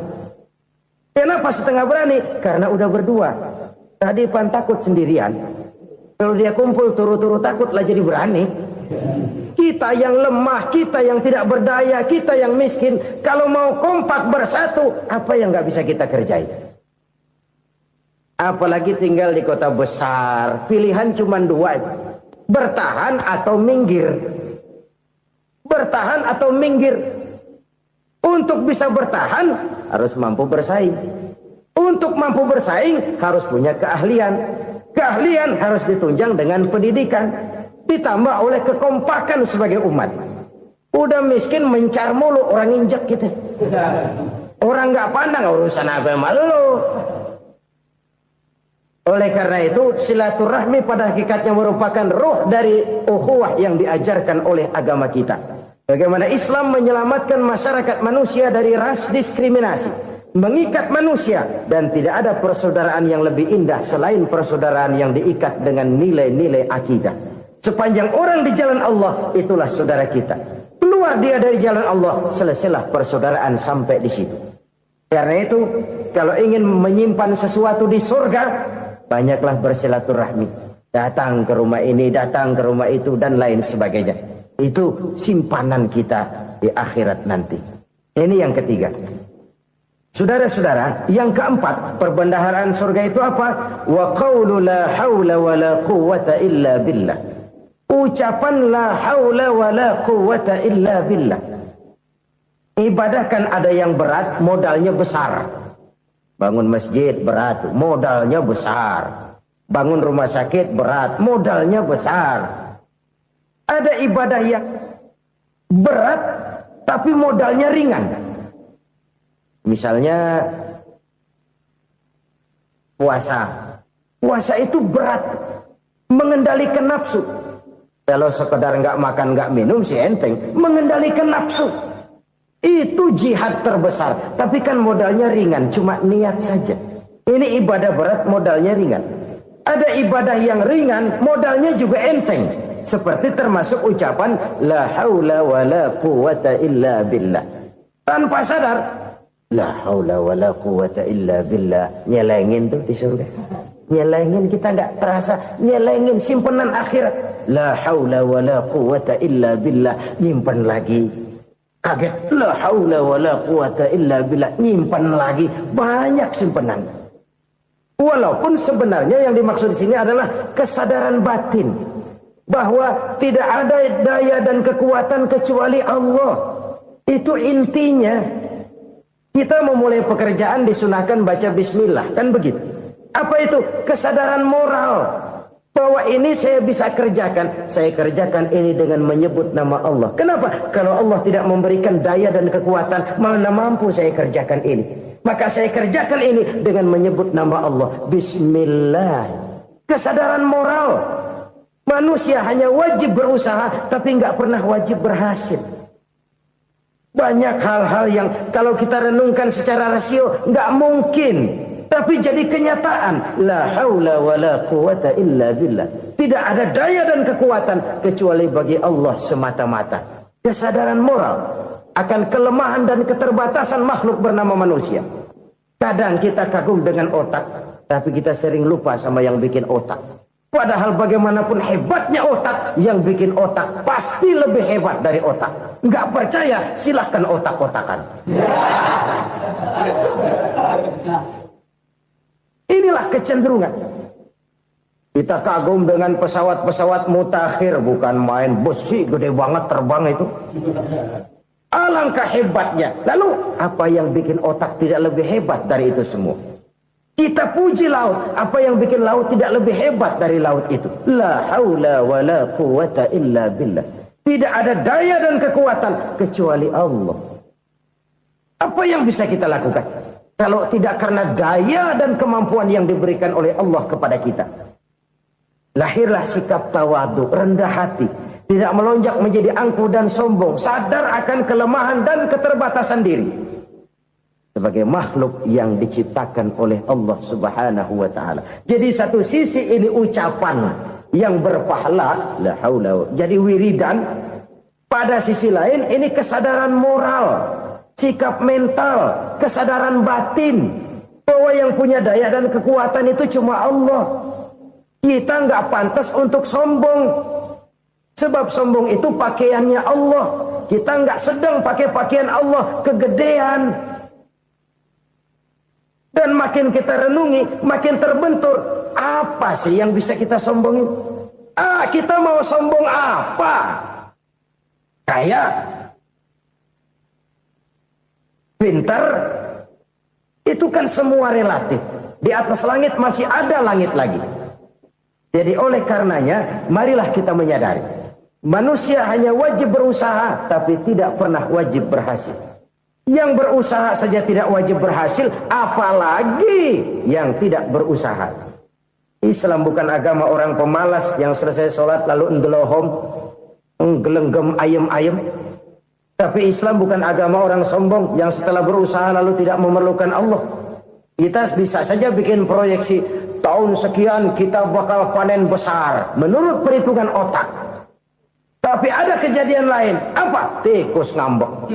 Kenapa setengah berani? Karena udah berdua. Tadi pan takut sendirian. Kalau dia kumpul turu-turu takutlah jadi berani. Kita yang lemah, kita yang tidak berdaya, kita yang miskin, kalau mau kompak bersatu, apa yang nggak bisa kita kerjain? Apalagi tinggal di kota besar, pilihan cuma 2, bertahan atau minggir. Bertahan atau minggir. Untuk bisa bertahan harus mampu bersaing. Untuk mampu bersaing harus punya keahlian. Keahlian harus ditunjang dengan pendidikan. Ditambah oleh kekompakan sebagai umat. Udah miskin mencar mulu, orang injek gitu. Orang nggak pandang urusan apa malu. Oleh karena itu silaturahmi pada hakikatnya merupakan ruh dari ukhuwah yang diajarkan oleh agama kita. Bagaimana Islam menyelamatkan masyarakat manusia dari ras diskriminasi, mengikat manusia, dan tidak ada persaudaraan yang lebih indah selain persaudaraan yang diikat dengan nilai-nilai akidah. Sepanjang orang di jalan Allah, itulah saudara kita. Keluar dia dari jalan Allah, selesailah persaudaraan sampai di situ. Karena itu, kalau ingin menyimpan sesuatu di surga, banyaklah bersilaturahmi. Datang ke rumah ini, datang ke rumah itu, dan lain sebagainya. Itu simpanan kita di akhirat nanti. Ini yang ketiga. Saudara-saudara, yang keempat, perbendaharaan surga itu apa? Wa qawlu la hawla wa la quwwata illa billah. Ucapan la haula wa la quwwata illa billah. Ibadah kan ada yang berat, modalnya besar. Bangun masjid berat, modalnya besar. Bangun rumah sakit berat, modalnya besar. Ada ibadah yang berat tapi modalnya ringan. Misalnya puasa. Puasa itu berat, mengendalikan nafsu. Kalau sekedar nggak makan nggak minum sih enteng, mengendalikan nafsu itu jihad terbesar. Tapi kan modalnya ringan, cuma niat saja. Ini ibadah berat, modalnya ringan. Ada ibadah yang ringan, modalnya juga enteng. Seperti termasuk ucapan la haula wa la quwwata illa billah. Tanpa sadar, la haula wa la quwwata illa billah, nyelengin tuh di surga. Nyelengin, kita nggak terasa, nyelengin simpenan akhirat. La haula wa la quwwata illa billah, nyimpan lagi. Kaget, la haula wa la quwwata illa billah, nyimpan lagi. Banyak simpanan. Walaupun sebenarnya yang dimaksud di sini adalah kesadaran batin bahwa tidak ada daya dan kekuatan kecuali Allah. Itu intinya. Kita memulai pekerjaan disunahkan baca bismillah, kan begitu. Apa itu? Kesadaran moral. bahwa ini saya bisa kerjakan. Saya kerjakan ini dengan menyebut nama Allah. Kenapa? Kalau Allah tidak memberikan daya dan kekuatan, mana mampu saya kerjakan ini. Maka saya kerjakan ini dengan menyebut nama Allah. Bismillah. Kesadaran moral. Manusia hanya wajib berusaha, tapi nggak pernah wajib berhasil. Banyak hal-hal yang kalau kita renungkan secara rasio nggak mungkin. Tapi jadi kenyataan. La haula wa la quwata illa billah. Tidak ada daya dan kekuatan kecuali bagi Allah semata-mata. Kesadaran moral akan kelemahan dan keterbatasan makhluk bernama manusia. Kadang kita kagum dengan otak, tapi kita sering lupa sama yang bikin otak. Padahal bagaimanapun hebatnya otak, yang bikin otak pasti lebih hebat dari otak. Nggak percaya, silahkan otak-otakan. Inilah kecenderungan. Kita kagum dengan pesawat-pesawat mutakhir, bukan main, besi gede banget terbang itu. Alangkah hebatnya. Lalu apa yang bikin otak tidak lebih hebat dari itu semua? Kita puji laut, apa yang bikin laut tidak lebih hebat dari laut itu? La haula wa la quwata illa billah. Tidak ada daya dan kekuatan kecuali Allah. Apa yang bisa kita lakukan kalau tidak karena daya dan kemampuan yang diberikan oleh Allah kepada kita? Lahirlah sikap tawadu, rendah hati, tidak melonjak menjadi angkuh dan sombong, sadar akan kelemahan dan keterbatasan diri sebagai makhluk yang diciptakan oleh Allah Subhanahu wa taala. Jadi satu sisi ini ucapan yang berpahala, la haula, jadi wiridan. Pada sisi lain ini kesadaran moral, sikap mental, kesadaran batin bahwa yang punya daya dan kekuatan itu cuma Allah. Kita nggak pantas untuk sombong, sebab sombong itu pakaiannya Allah. Kita nggak sedang pakai pakaian Allah, kegedean. Dan makin kita renungi, makin terbentur. Apa sih yang bisa kita sombongin? Kita mau sombong apa? Kaya, pintar, itu kan semua relatif. Di atas langit masih ada langit lagi. Jadi oleh karenanya, marilah kita menyadari. Manusia hanya wajib berusaha, tapi tidak pernah wajib berhasil. Yang berusaha saja tidak wajib berhasil, apalagi yang tidak berusaha. Islam bukan agama orang pemalas yang selesai sholat lalu enggelohom, enggelenggem ayem-ayem. Tapi Islam bukan agama orang sombong yang setelah berusaha lalu tidak memerlukan Allah. Kita bisa saja bikin proyeksi, tahun sekian kita bakal panen besar menurut perhitungan otak. Tapi ada kejadian lain. Apa? Tikus ngambek.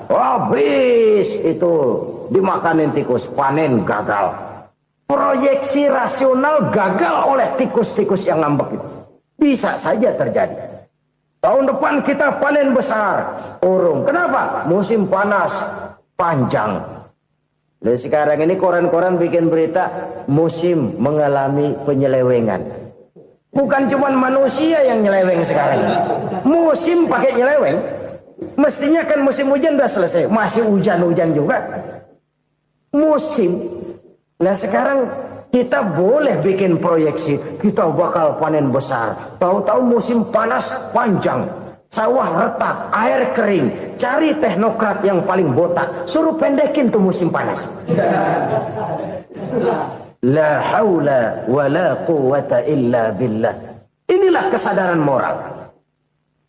Habis itu dimakanin tikus, panen gagal. Proyeksi rasional gagal oleh tikus-tikus yang ngambek itu. Bisa saja terjadi. Tahun depan kita panen besar, urung. Kenapa? Musim panas panjang. Lalu sekarang ini koran-koran bikin berita musim mengalami penyelewengan. Bukan cuma manusia yang nyeleweng sekarang. Musim pakai nyeleweng. Mestinya kan musim hujan udah selesai. Masih hujan-hujan juga. Musim. Nah sekarang kita boleh bikin proyeksi. Kita bakal panen besar. Tahu-tahu musim panas panjang. Sawah retak, air kering. Cari teknokrat yang paling botak. Suruh pendekin tuh musim panas. La haula wa la quwata illa billah. Inilah kesadaran moral.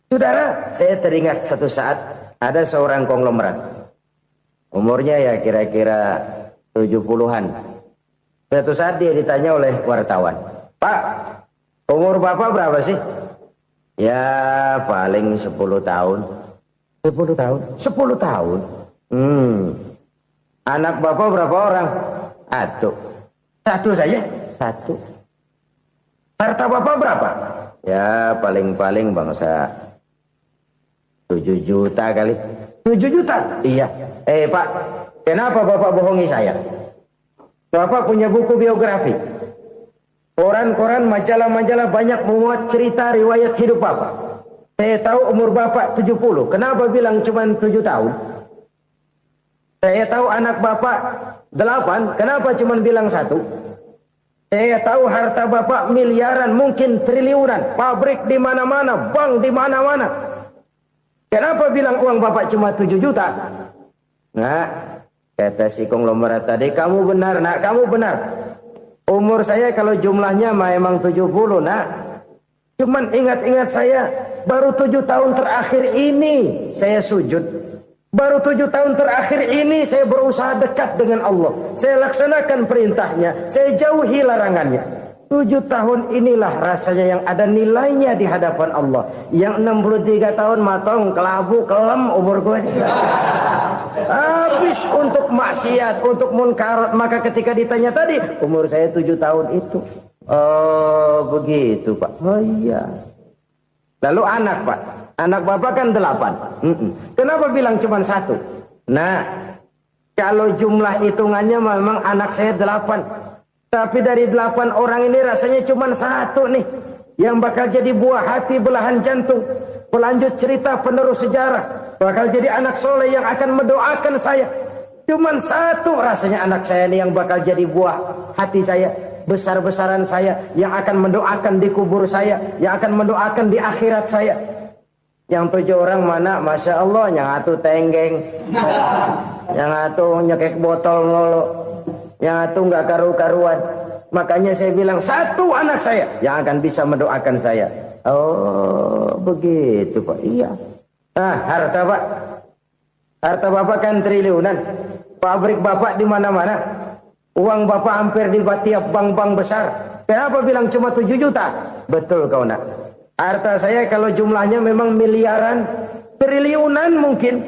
Saudara, saya teringat satu saat ada seorang konglomerat. Umurnya ya kira-kira 70-an. Suatu saat dia ditanya oleh wartawan, "Pak, umur Bapak berapa sih?" "Ya, paling 10 tahun." 10 tahun? 10 tahun? Anak Bapak berapa orang? Satu saja? Satu. Harta Bapak berapa? Ya, paling-paling bangsa 7 juta kali. 7 juta? Iya. Pak, kenapa Bapak bohongi saya? Bapak punya buku biografi. Koran-koran, majalah-majalah banyak memuat cerita riwayat hidup Bapak. Saya tahu umur Bapak 70. Kenapa bilang cuma 7 tahun? Saya tahu anak Bapak 8. Kenapa cuma bilang 1? Saya tahu harta bapak miliaran, mungkin triliunan, pabrik di mana-mana, bank di mana-mana. Kenapa bilang uang bapak cuma 7 juta? Nah, kata si konglomerat tadi, kamu benar nak, kamu benar. Umur saya kalau jumlahnya memang 70 nak. Cuman ingat-ingat saya, baru 7 tahun terakhir ini saya sujud. Baru 7 tahun terakhir ini saya berusaha dekat dengan Allah. Saya laksanakan perintahnya, saya jauhi larangannya. 7 tahun inilah rasanya yang ada nilainya di hadapan Allah. Yang 63 tahun matong, kelabu, kelem umur gue. Habis untuk maksiat, untuk munkarat. Maka ketika ditanya tadi, umur saya 7 tahun itu. Oh begitu Pak. Oh iya. Lalu anak Pak. Anak bapak kan 8. Kenapa bilang cuma 1? Nah, kalau jumlah hitungannya memang anak saya 8. Tapi dari 8 orang ini rasanya cuma 1 nih. Yang bakal jadi buah hati, belahan jantung. Pelanjut cerita, penerus sejarah. Bakal jadi anak soleh yang akan mendoakan saya. Cuma 1 rasanya anak saya ini yang bakal jadi buah hati saya. Besar-besaran saya. Yang akan mendoakan di kubur saya. Yang akan mendoakan di akhirat saya. Yang 7 orang mana? Masya Allah, yang atu tenggeng, yang atu nyekek botol ngolo, yang atu nggak karu-karuan. Makanya saya bilang 1 anak saya yang akan bisa mendoakan saya. Oh begitu Pak. Iya. Nah harta Pak, harta bapak kan triliunan, pabrik bapak di mana-mana, uang bapak hampir di tiap bank-bank besar. Kenapa bilang cuma 7 juta? Betul kau nak. Harta saya kalau jumlahnya memang miliaran, triliunan mungkin.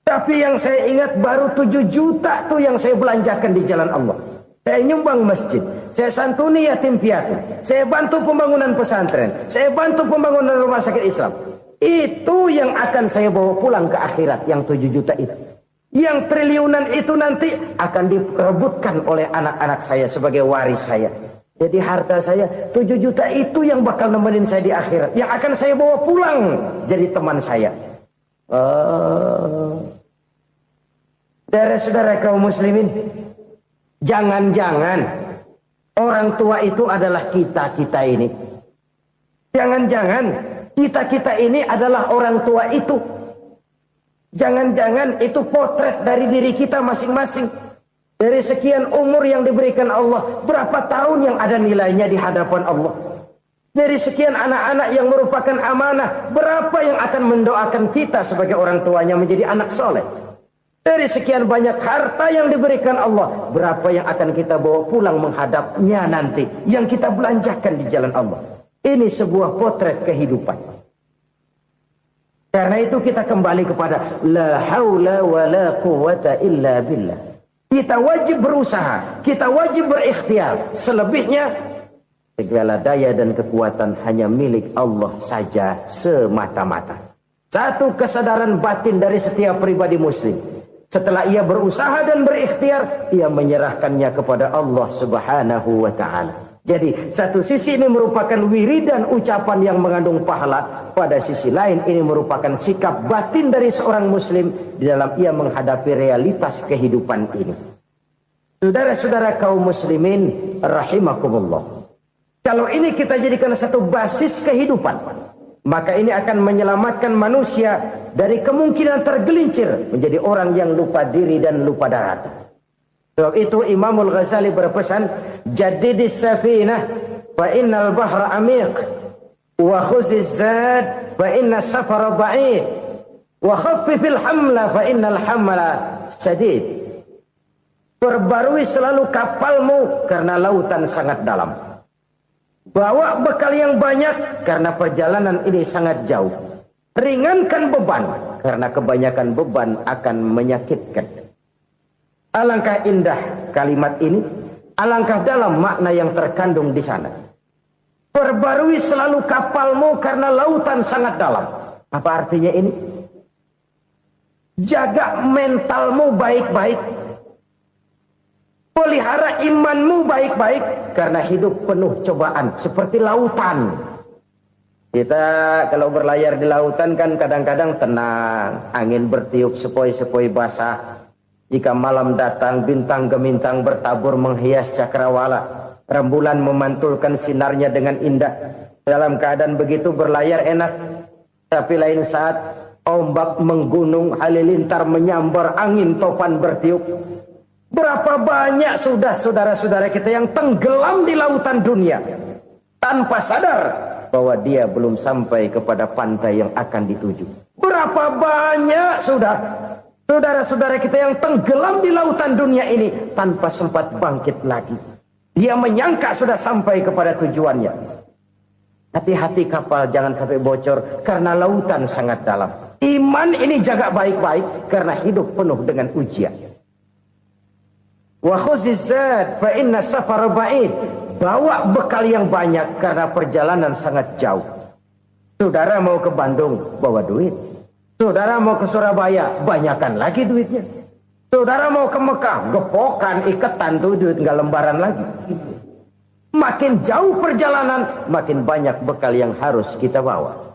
Tapi yang saya ingat baru 7 juta tuh yang saya belanjakan di jalan Allah. Saya nyumbang masjid, saya santuni yatim piatu, saya bantu pembangunan pesantren, saya bantu pembangunan rumah sakit Islam. Itu yang akan saya bawa pulang ke akhirat, yang 7 juta itu. Yang triliunan itu nanti akan diperebutkan oleh anak-anak saya sebagai waris saya. Jadi harta saya 7 juta itu yang bakal nemenin saya di akhirat. Yang akan saya bawa pulang jadi teman saya. Saudara-saudara kaum muslimin, jangan-jangan orang tua itu adalah kita-kita ini. Jangan-jangan kita-kita ini adalah orang tua itu. Jangan-jangan itu potret dari diri kita masing-masing. Dari sekian umur yang diberikan Allah, berapa tahun yang ada nilainya di hadapan Allah? Dari sekian anak-anak yang merupakan amanah, berapa yang akan mendoakan kita sebagai orang tuanya menjadi anak soleh? Dari sekian banyak harta yang diberikan Allah, berapa yang akan kita bawa pulang menghadapnya nanti, yang kita belanjakan di jalan Allah? Ini sebuah potret kehidupan. Karena itu kita kembali kepada la haula wa la quwwata illa billah. Kita wajib berusaha, kita wajib berikhtiar. Selebihnya, segala daya dan kekuatan hanya milik Allah saja semata-mata. Satu kesadaran batin dari setiap pribadi muslim. Setelah ia berusaha dan berikhtiar, ia menyerahkannya kepada Allah Subhanahu wa ta'ala. Jadi, satu sisi ini merupakan wiridan ucapan yang mengandung pahala. Pada sisi lain, ini merupakan sikap batin dari seorang muslim di dalam ia menghadapi realitas kehidupan ini. Saudara-saudara kaum muslimin, rahimakumullah. Kalau ini kita jadikan satu basis kehidupan, maka ini akan menyelamatkan manusia dari kemungkinan tergelincir menjadi orang yang lupa diri dan lupa darat. Sebab itu Imamul Ghazali berpesan, jadidis safinah fa innal bahra amiq wa khuziz zad fa inna safara ba'id wa khaffifil hamla fa innal hamla sadid. Perbarui selalu kapalmu karena lautan sangat dalam. Bawa bekal yang banyak karena perjalanan ini sangat jauh. Ringankan beban karena kebanyakan beban akan menyakitkan. Alangkah indah kalimat ini, alangkah dalam makna yang terkandung di sana. Perbarui selalu kapalmu karena lautan sangat dalam. Apa artinya ini? Jaga mentalmu baik-baik. Pelihara imanmu baik-baik karena hidup penuh cobaan seperti lautan. Kita kalau berlayar di lautan kan kadang-kadang tenang, angin bertiup sepoi-sepoi basah. Jika malam datang bintang gemintang bertabur menghias cakrawala. Rembulan memantulkan sinarnya dengan indah. Dalam keadaan begitu berlayar enak. Tapi lain saat ombak menggunung, halilintar menyambar, angin topan bertiup. Berapa banyak sudah saudara-saudara kita yang tenggelam di lautan dunia tanpa sadar bahwa dia belum sampai kepada pantai yang akan dituju. Berapa banyak sudah saudara-saudara kita yang tenggelam di lautan dunia ini tanpa sempat bangkit lagi. Dia menyangka sudah sampai kepada tujuannya. Hati-hati kapal jangan sampai bocor karena lautan sangat dalam. Iman ini jaga baik-baik karena hidup penuh dengan ujian. Wa khuzizat fa inna safar ba'id. Bawa bekal yang banyak karena perjalanan sangat jauh. Saudara mau ke Bandung, bawa duit. Saudara mau ke Surabaya, banyakan lagi duitnya. Saudara mau ke Mekah, gepokan, iketan tuh duit nggak lembaran lagi. Makin jauh perjalanan, makin banyak bekal yang harus kita bawa.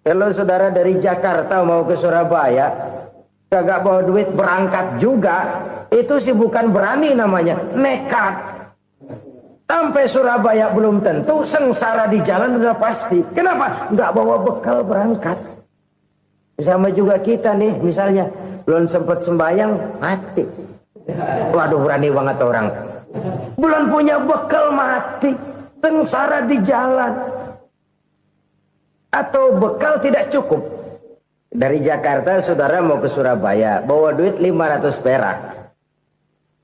Kalau saudara dari Jakarta mau ke Surabaya, kagak bawa duit berangkat juga, itu sih bukan berani namanya, nekat. Sampai Surabaya belum tentu, sengsara di jalan udah pasti. Kenapa? Nggak bawa bekal berangkat. Sama juga kita nih, misalnya belum sempat sembahyang, mati. Waduh, berani banget orang. Belum punya bekal, mati. Sengsara di jalan. Atau bekal tidak cukup. Dari Jakarta saudara mau ke Surabaya, bawa duit 500 perak.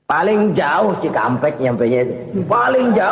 Paling jauh Cikampek nyampenya itu. Paling jauh.